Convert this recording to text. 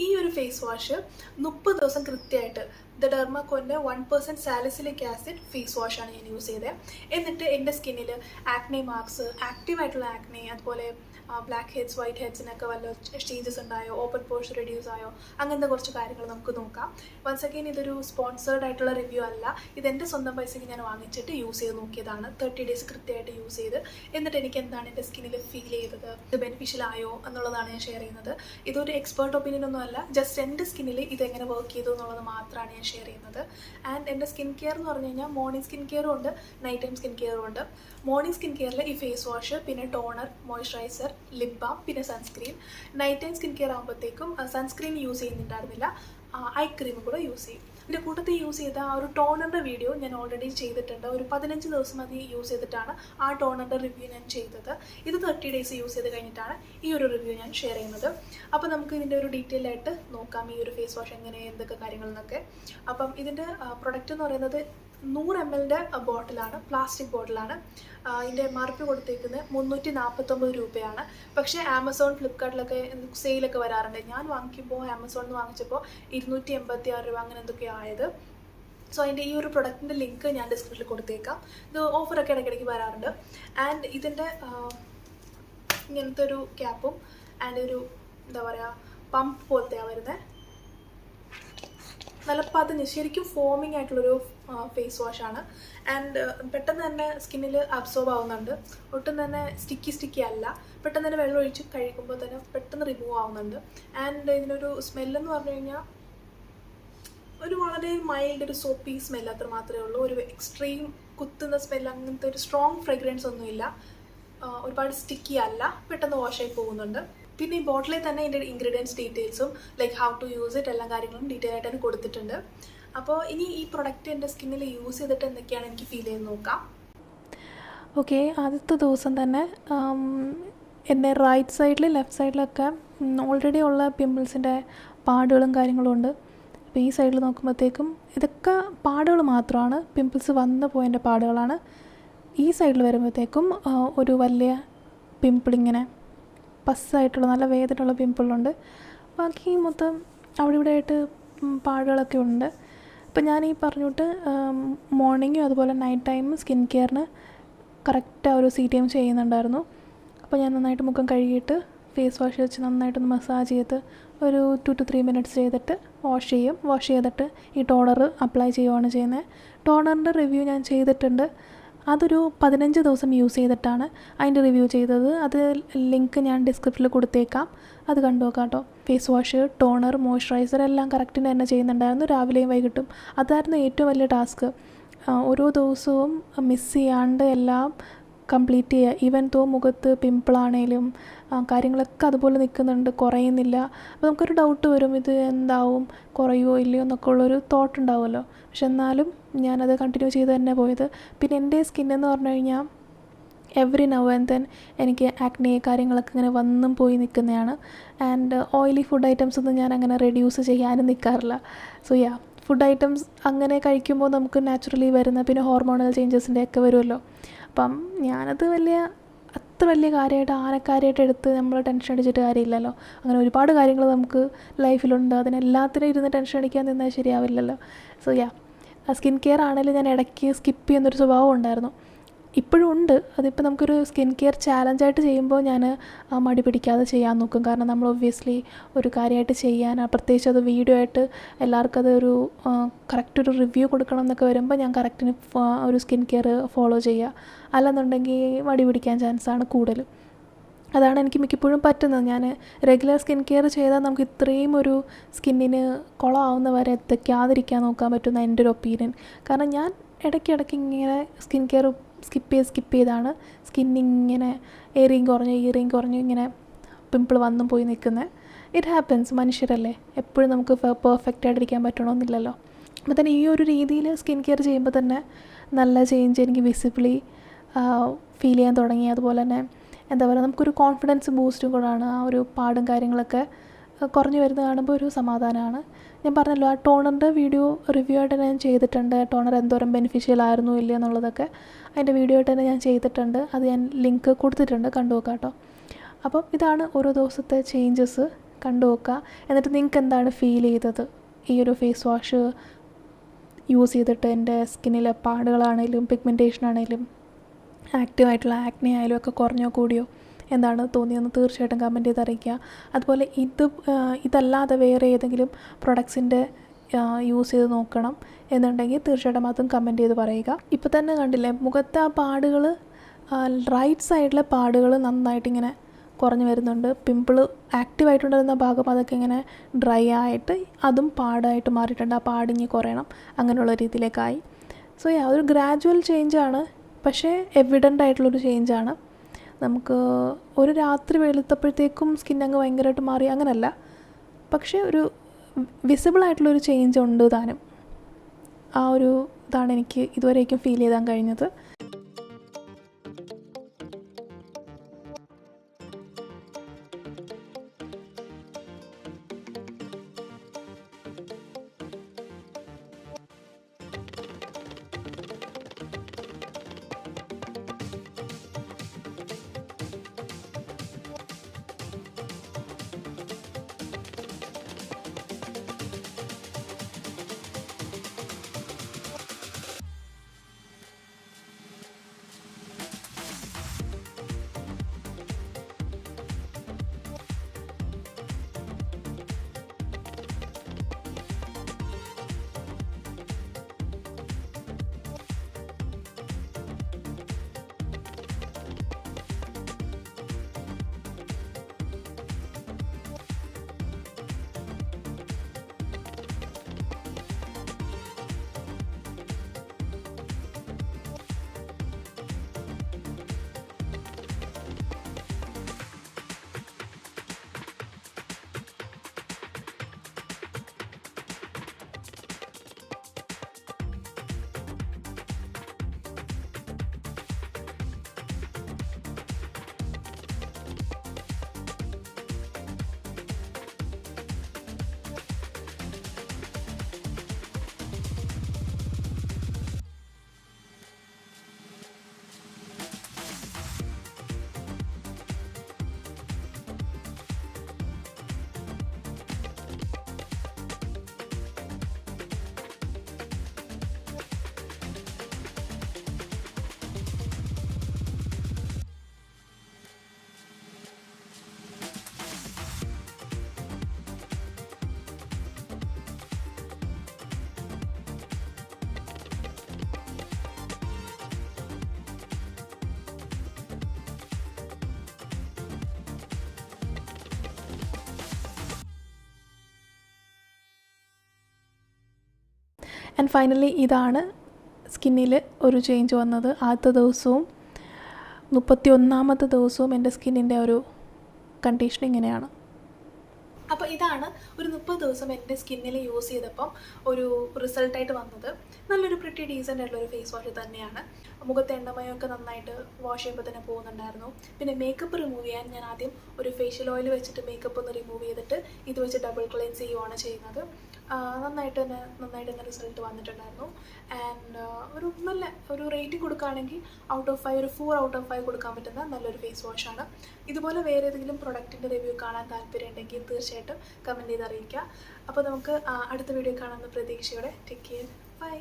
ഈ ഒരു face wash 30 ദിവസം കൃത്യമായിട്ട് ദ ഡെർമക്കോൻ്റെ 1% സാലിസിലിക് ആസിഡ് ഫേസ് വാഷാണ് ഞാൻ യൂസ് ചെയ്തത്. എന്നിട്ട് എൻ്റെ സ്കിന്നിൽ ആക്നെ മാർക്സ്, ആക്റ്റീവായിട്ടുള്ള ആക്നെ, അതുപോലെ ബ്ലാക്ക് ഹെഡ്സ്, വൈറ്റ് ഹെഡ്സിനൊക്കെ വല്ല ചേഞ്ചസ് ഉണ്ടായോ, ഓപ്പൺ പോർസ് റെഡ്യൂസ് ആയോ, അങ്ങനത്തെ കുറച്ച് കാര്യങ്ങൾ നമുക്ക് നോക്കാം. വൺസ് അഗെയിൻ ഇതൊരു സ്പോൺസേർഡ് ആയിട്ടുള്ള റിവ്യൂ അല്ല, ഇതെൻ്റെ സ്വന്തം പൈസയ്ക്ക് ഞാൻ വാങ്ങിച്ചിട്ട് യൂസ് ചെയ്ത് നോക്കിയതാണ്. 30 ഡേയ്സ് കൃത്യമായിട്ട് യൂസ് ചെയ്ത് എന്നിട്ട് എനിക്ക് എന്താണ് എൻ്റെ സ്കിന്നിൽ ഫീൽ ചെയ്തത്, ഇത് ബെനിഫിഷ്യൽ ആയോ എന്നുള്ളതാണ് ഞാൻ ഷെയർ ചെയ്യുന്നത്. ഇതൊരു എക്സ്പേർട്ട് ഒപ്പീനിയൻ ഒന്നും അല്ല, ജസ്റ്റ് എൻ്റെ സ്കിന്നിൽ ഇതെങ്ങനെ വർക്ക് ചെയ്തു എന്നുള്ളത് മാത്രമാണ് ഞാൻ ഷെയർ ചെയ്യുന്നത്. ആൻഡ് എൻ്റെ സ്കിൻ കെയർ എന്ന് പറഞ്ഞു കഴിഞ്ഞാൽ മോർണിംഗ് സ്കിൻ കെയറും ഉണ്ട്, നൈറ്റ് ടൈം സ്കിൻ കെയറും ഉണ്ട്. മോർണിംഗ് സ്കിൻ കെയറിൽ ഈ ഫേസ് വാഷ്, പിന്നെ ടോണർ, മോയ്സ്ചറൈസർ, ലിപ് ബാം, പിന്നെ sunscreen. Night time skin care ആകുമ്പോഴത്തേക്കും സൺസ്ക്രീൻ യൂസ് ചെയ്യുന്നുണ്ടായിരുന്നില്ല, ഐ ക്രീം കൂടെ യൂസ് ചെയ്യും. ഇതിൻ്റെ കൂട്ടത്തിൽ യൂസ് ചെയ്ത ആ ഒരു ടോണറിൻ്റെ വീഡിയോ ഞാൻ ഓൾറെഡി ചെയ്തിട്ടുണ്ട്. ഒരു 15 ദിവസം അത് യൂസ് ചെയ്തിട്ടാണ് ആ ടോണറിൻ്റെ റിവ്യൂ ഞാൻ ചെയ്തത്. ഇത് 30 ഡേയ്സ് യൂസ് ചെയ്ത് കഴിഞ്ഞിട്ടാണ് ഈ ഒരു റിവ്യൂ ഞാൻ ഷെയർ ചെയ്യുന്നത്. അപ്പോൾ നമുക്ക് ഇതിൻ്റെ ഒരു ഡീറ്റെയിൽ ആയിട്ട് നോക്കാം, ഈ ഒരു ഫേസ് വാഷ് എങ്ങനെ, എന്തൊക്കെ കാര്യങ്ങളെന്നൊക്കെ. അപ്പം ഇതിൻ്റെ പ്രൊഡക്റ്റ് എന്ന് പറയുന്നത് 100 ml ബോട്ടിലാണ്, പ്ലാസ്റ്റിക് ബോട്ടിലാണ്. ഇതിൻ്റെ MRP കൊടുത്തേക്കുന്നത് 349 രൂപയാണ്. പക്ഷേ ആമസോൺ, ഫ്ലിപ്കാർട്ടിലൊക്കെ സെയിലൊക്കെ വരാറുണ്ട്. ഞാൻ വാങ്ങിക്കുമ്പോൾ ആമസോണിൽ നിന്ന് വാങ്ങിച്ചപ്പോൾ 286 രൂപ അങ്ങനെ എന്തൊക്കെയാണ് ആയത്. സോ അതിൻ്റെ ഈ ഒരു പ്രൊഡക്റ്റിൻ്റെ ലിങ്ക് ഞാൻ ഡിസ്ക്രിപ്ഷനിൽ കൊടുത്തേക്കാം. ഇത് ഓഫറൊക്കെ ഇടയ്ക്കിടയ്ക്ക് വരാറുണ്ട്. ആൻഡ് ഇതിൻ്റെ ഇങ്ങനത്തെ ഒരു ക്യാപ്പും ആൻഡ് ഒരു എന്താ പറയുക പമ്പ് പോലത്തെയാണ് വരുന്നത്. നല്ല പതിഞ്ഞ് ശരിക്കും ഫോമിങ് ആയിട്ടുള്ളൊരു ഫേസ് വാഷാണ്. ആൻഡ് പെട്ടെന്ന് തന്നെ സ്കിന്നിൽ അബ്സോർബ് ആവുന്നുണ്ട്. ഒട്ടും തന്നെ സ്റ്റിക്കി അല്ല. പെട്ടെന്ന് തന്നെ വെള്ളം ഒഴിച്ച് കഴിക്കുമ്പോൾ തന്നെ പെട്ടെന്ന് റിമൂവ് ആവുന്നുണ്ട്. ആൻഡ് ഇതിനൊരു സ്മെല്ലെന്ന് പറഞ്ഞു കഴിഞ്ഞാൽ ഒരു വളരെ മൈൽഡ് ഒരു സോപ്പി സ്മെൽ അത്ര മാത്രമേ ഉള്ളൂ. ഒരു എക്സ്ട്രീം കുത്തുന്ന സ്മെൽ, അങ്ങനത്തെ ഒരു സ്ട്രോങ് ഫ്രേഗ്രൻസ് ഒന്നുമില്ല. ഒരുപാട് സ്റ്റിക്കി അല്ല, പെട്ടെന്ന് വാഷായി പോകുന്നുണ്ട്. പിന്നെ ഈ ബോട്ടിലിൽ തന്നെ ഇതിൻ്റെ ഇൻഗ്രീഡിയൻസ് ഡീറ്റെയിൽസും like how to use it എല്ലാ കാര്യങ്ങളും ഡീറ്റെയിൽ ആയിട്ട് തന്നെ കൊടുത്തിട്ടുണ്ട്. അപ്പോൾ ഇനി ഈ പ്രൊഡക്റ്റ് എൻ്റെ സ്കിന്നിൽ യൂസ് ചെയ്തിട്ട് എന്തൊക്കെയാണ് എനിക്ക് ഫീൽ ചെയ്ത് നോക്കാം. ഓക്കെ, ആദ്യത്തെ ദിവസം തന്നെ എൻ്റെ റൈറ്റ് സൈഡിൽ, ലെഫ്റ്റ് സൈഡിലൊക്കെ ഓൾറെഡി ഉള്ള പിമ്പിൾസിൻ്റെ പാടുകളും കാര്യങ്ങളും ഉണ്ട്. അപ്പോൾ ഈ സൈഡിൽ നോക്കുമ്പോഴത്തേക്കും ഇതൊക്കെ പാടുകൾ മാത്രമാണ്, പിമ്പിൾസ് വന്നു പോയതിൻ്റെ പാടുകളാണ്. ഈ സൈഡിൽ വരുമ്പോഴത്തേക്കും ഒരു വലിയ പിമ്പിളിങ്ങനെ പസ്സായിട്ടുള്ള നല്ല വേദനയുള്ള പിമ്പിളുണ്ട്. ബാക്കി മൊത്തം അവിടെ ഇവിടെ ആയിട്ട് പാടുകളൊക്കെ ഉണ്ട്. അപ്പോൾ ഞാൻ ഈ പറഞ്ഞിട്ട് മോർണിംഗും അതുപോലെ നൈറ്റ് ടൈം സ്കിൻ കെയറിന് കറക്റ്റ് ഒരു CTM ചെയ്യുന്നുണ്ടായിരുന്നു. അപ്പോൾ ഞാൻ നന്നായിട്ട് മുഖം കഴുകിയിട്ട് ഫേസ് വാഷ് വെച്ച് നന്നായിട്ടൊന്ന് മസാജ് ചെയ്ത് ഒരു 2 to 3 മിനിറ്റ്സ് ചെയ്തിട്ട് വാഷ് ചെയ്യും. വാഷ് ചെയ്തിട്ട് ഈ ടോണർ അപ്ലൈ ചെയ്യുകയാണ് ചെയ്യുന്നത്. ടോണറിൻ്റെ റിവ്യൂ ഞാൻ ചെയ്തിട്ടുണ്ട്. അതൊരു 15 ദിവസം യൂസ് ചെയ്തിട്ടാണ് അതിൻ്റെ റിവ്യൂ ചെയ്തത്. അത് ലിങ്ക് ഞാൻ ഡിസ്ക്രിപ്ഷനിൽ കൊടുത്തേക്കാം, അത് കണ്ടു നോക്കാം കേട്ടോ. ഫേസ് വാഷ്, ടോണർ, മോയ്സ്ചറൈസർ എല്ലാം കറക്റ്റിന് തന്നെ ചെയ്യുന്നുണ്ടായിരുന്നു, രാവിലെയും വൈകിട്ടും. അതായിരുന്നു ഏറ്റവും വലിയ ടാസ്ക്. ഓരോ ദിവസവും മിസ് ചെയ്യാണ്ട് എല്ലാം കംപ്ലീറ്റ് ചെയ്യുക. ഈവൻ തോ മുഖത്ത് പിമ്പിളാണേലും കാര്യങ്ങളൊക്കെ അതുപോലെ നിൽക്കുന്നുണ്ട്, കുറയുന്നില്ല. അപ്പോൾ നമുക്കൊരു ഡൗട്ട് വരും, ഇത് എന്താവും, കുറയുമോ ഇല്ലയോ എന്നൊക്കെ ഉള്ളൊരു തോട്ട് ഉണ്ടാവുമല്ലോ. പക്ഷെ എന്നാലും ഞാനത് കണ്ടിന്യൂ ചെയ്ത് തന്നെ പോയത്. പിന്നെ എൻ്റെ സ്കിന്നെന്ന് പറഞ്ഞു കഴിഞ്ഞാൽ എവറി നൗ ആൻഡ് ദെൻ എനിക്ക് ആക്നെ കാര്യങ്ങളൊക്കെ ഇങ്ങനെ വന്നും പോയി നിൽക്കുന്നതാണ്. ആൻഡ് ഓയിലി ഫുഡ് ഐറ്റംസ് ഒന്നും ഞാൻ അങ്ങനെ റെഡ്യൂസ് ചെയ്യാനും നിൽക്കാറില്ല. സോ ഫുഡ് ഐറ്റംസ് അങ്ങനെ കഴിക്കുമ്പോൾ നമുക്ക് നാച്ചുറലി വരുന്ന പിന്നെ ഹോർമോണൽ ചേഞ്ചസിൻ്റെ ഒക്കെ വരുമല്ലോ. അപ്പം ഞാനത് അത്ര വലിയ കാര്യമായിട്ട് ആനക്കാര്യമായിട്ട് എടുത്ത് നമ്മൾ ടെൻഷൻ അടിച്ചിട്ട് കാര്യമില്ലല്ലോ. അങ്ങനെ ഒരുപാട് കാര്യങ്ങൾ നമുക്ക് ലൈഫിലുണ്ട്, അതിനെല്ലാത്തിനും ഇരുന്ന് ടെൻഷൻ അടിക്കാൻ നിന്നാൽ ശരിയാവില്ലല്ലോ. സോ സ്കിൻ കെയർ ആണെങ്കിലും ഞാൻ ഇടയ്ക്ക് സ്കിപ്പ് ചെയ്യുന്നൊരു സ്വഭാവം ഉണ്ടായിരുന്നു, ഇപ്പോഴും ഉണ്ട്. അതിപ്പോൾ നമുക്കൊരു സ്കിൻ കെയർ ചാലഞ്ചായിട്ട് ചെയ്യുമ്പോൾ ഞാൻ മടി പിടിക്കാതെ ചെയ്യാൻ നോക്കും. കാരണം നമ്മൾ ഒബ്വിയസ്ലി ഒരു കാര്യമായിട്ട് ചെയ്യാൻ, പ്രത്യേകിച്ച് അത് വീഡിയോ ആയിട്ട് എല്ലാവർക്കും അതൊരു കറക്റ്റ് ഒരു റിവ്യൂ കൊടുക്കണം എന്നൊക്കെ വരുമ്പോൾ ഞാൻ കറക്റ്റിന് ഒരു സ്കിൻ കെയർ ഫോളോ ചെയ്യുക. അല്ലെന്നുണ്ടെങ്കിൽ മടി പിടിക്കാൻ ചാൻസാണ് കൂടുതൽ. അതാണ് എനിക്ക് മിക്കപ്പോഴും പറ്റുന്നത്. ഞാൻ റെഗുലർ സ്കിൻ കെയർ ചെയ്താൽ നമുക്ക് ഇത്രയും ഒരു സ്കിന്നിന് കുളമാവുന്ന വരെ എത്തിക്കാതിരിക്കാൻ നോക്കാൻ പറ്റുന്ന എൻ്റെ ഒരു ഒപ്പീനിയൻ. കാരണം ഞാൻ ഇടയ്ക്കിടയ്ക്ക് ഇങ്ങനെ സ്കിൻ കെയർ സ്കിപ്പ് ചെയ്താണ് സ്കിന്നിങ്ങനെ ഏറിയും കുറഞ്ഞ് ഇങ്ങനെ പിമ്പിൾ വന്നും പോയി നിൽക്കുന്നത്. ഇറ്റ് ഹാപ്പൻസ്, മനുഷ്യരല്ലേ, എപ്പോഴും നമുക്ക് പെർഫെക്റ്റ് ആയിട്ടിരിക്കാൻ പറ്റണമെന്നില്ലല്ലോ. അപ്പോൾ തന്നെ ഈ ഒരു രീതിയിൽ സ്കിൻ കെയർ ചെയ്യുമ്പോൾ തന്നെ നല്ല ചേഞ്ച് എനിക്ക് വിസിബിളി ഫീൽ ചെയ്യാൻ തുടങ്ങി. അതുപോലെ തന്നെ എന്താ പറയുക, നമുക്കൊരു കോൺഫിഡൻസ് ബൂസ്റ്റും കൂടാണ്. ആ ഒരു പാടും കാര്യങ്ങളൊക്കെ കുറഞ്ഞു വരുന്നത് കാണുമ്പോൾ ഒരു സമാധാനമാണ്. ഞാൻ പറഞ്ഞല്ലോ, ആ ടോണറിൻ്റെ വീഡിയോ റിവ്യൂ ആയിട്ട് ഞാൻ ചെയ്തിട്ടുണ്ട്. ടോണർ എന്തോരം ബെനിഫിഷ്യൽ ആയിരുന്നു ഇല്ല എന്നുള്ളതൊക്കെ അതിൻ്റെ വീഡിയോ ആയിട്ട് തന്നെ ഞാൻ ചെയ്തിട്ടുണ്ട്. അത് ഞാൻ ലിങ്ക് കൊടുത്തിട്ടുണ്ട്, കണ്ടു നോക്കാം കേട്ടോ. അപ്പം ഇതാണ് ഓരോ ദിവസത്തെ ചേഞ്ചസ്. കണ്ടു നോക്കുക. എന്നിട്ട് നിങ്ങൾക്ക് എന്താണ് ഫീൽ ചെയ്തത് ഈ ഒരു ഫേസ് വാഷ് യൂസ് ചെയ്തിട്ട്? എൻ്റെ സ്കിന്നിലെ പാടുകളാണേലും പിഗ്മെൻറ്റേഷൻ ആണേലും ആക്റ്റീവായിട്ടുള്ള ആക്നെ ആയാലും ഒക്കെ കുറഞ്ഞോ കൂടിയോ എന്താണ് തോന്നിയെന്ന് തീർച്ചയായിട്ടും കമൻറ്റ് ചെയ്ത് അറിയിക്കുക. അതുപോലെ ഇതല്ലാതെ വേറെ ഏതെങ്കിലും പ്രൊഡക്ട്സിൻ്റെ യൂസ് ചെയ്ത് നോക്കണം എന്നുണ്ടെങ്കിൽ തീർച്ചയായിട്ടും അതും കമൻറ്റ് ചെയ്ത് പറയുക. ഇപ്പോൾ തന്നെ കണ്ടില്ലേ, മുഖത്തെ ആ പാടുകൾ, റൈറ്റ് സൈഡിലെ പാടുകൾ നന്നായിട്ടിങ്ങനെ കുറഞ്ഞു വരുന്നുണ്ട്. പിമ്പിൾ ആക്റ്റീവായിട്ടുണ്ടായിരുന്ന ഭാഗം അതൊക്കെ ഇങ്ങനെ ഡ്രൈ ആയിട്ട് അതും പാടായിട്ട് മാറിയിട്ടുണ്ട്. ആ പാടിഞ്ഞ് കുറയണം, അങ്ങനെയുള്ള രീതിയിലേക്കായി. സോ ഒരു ഗ്രാജുവൽ ചേഞ്ചാണ്, പക്ഷേ എവിഡൻ്റ് ആയിട്ടുള്ളൊരു ചേഞ്ചാണ്. നമുക്ക് ഒരു രാത്രി വെളുത്തപ്പോഴത്തേക്കും സ്കിൻ അങ്ങ് ഭയങ്കരമായിട്ട് മാറി അങ്ങനല്ല, പക്ഷേ ഒരു വിസിബിളായിട്ടുള്ളൊരു ചേഞ്ച് ഉണ്ട് താനും. ആ ഒരു ഇതാണ് എനിക്ക് ഇതുവരേക്കും ഫീൽ ചെയ്താൻ കഴിഞ്ഞത്. ആൻഡ് ഫൈനലി ഇതാണ് സ്കിന്നിൽ ഒരു ചേഞ്ച് വന്നത്. ആദ്യത്തെ ദിവസവും 31ാമത്തെ ദിവസവും എൻ്റെ സ്കിന്നിൻ്റെ ഒരു കണ്ടീഷൻ ഇങ്ങനെയാണ്. അപ്പോൾ ഇതാണ് ഒരു 30 ദിവസം എൻ്റെ സ്കിന്നിൽ യൂസ് ചെയ്തപ്പം ഒരു റിസൾട്ടായിട്ട് വന്നത്. നല്ലൊരു പ്രിറ്റി ഡീസൻ്റ് ആയിട്ടുള്ളൊരു ഫേസ് വാഷ് തന്നെയാണ്. മുഖത്തെ എണ്ണമയമൊക്കെ നന്നായിട്ട് വാഷ് ചെയ്യുമ്പോൾ തന്നെ പോകുന്നുണ്ടായിരുന്നു. പിന്നെ മേക്കപ്പ് റിമൂവ് ചെയ്യാൻ ഞാൻ ആദ്യം ഒരു ഫേഷ്യൽ ഓയിൽ വെച്ചിട്ട് മേക്കപ്പ് ഒന്ന് റിമൂവ് ചെയ്തിട്ട് ഇത് വെച്ച് ഡബിൾ ക്ലെൻസ് ചെയ്യുകയാണ് ചെയ്യുന്നത്. നന്നായിട്ട് തന്നെ റിസൾട്ട് വന്നിട്ടുണ്ടായിരുന്നു. ആൻഡ് ഒരു റേറ്റിംഗ് കൊടുക്കുകയാണെങ്കിൽ ഔട്ട് ഓഫ് 5 ഒരു 4 ഔട്ട് ഓഫ് 5 കൊടുക്കാൻ പറ്റുന്ന നല്ലൊരു ഫേസ് വാഷാണ്. ഇതുപോലെ വേറെ ഏതെങ്കിലും പ്രൊഡക്റ്റിൻ്റെ റിവ്യൂ കാണാൻ താല്പര്യം ഉണ്ടെങ്കിൽ തീർച്ചയായിട്ടും കമൻറ്റ് ചെയ്ത് അറിയിക്കുക. അപ്പോൾ നമുക്ക് അടുത്ത വീഡിയോ കാണാമെന്ന പ്രതീക്ഷയോടെ ടേക്ക് കെയർ, ബൈ.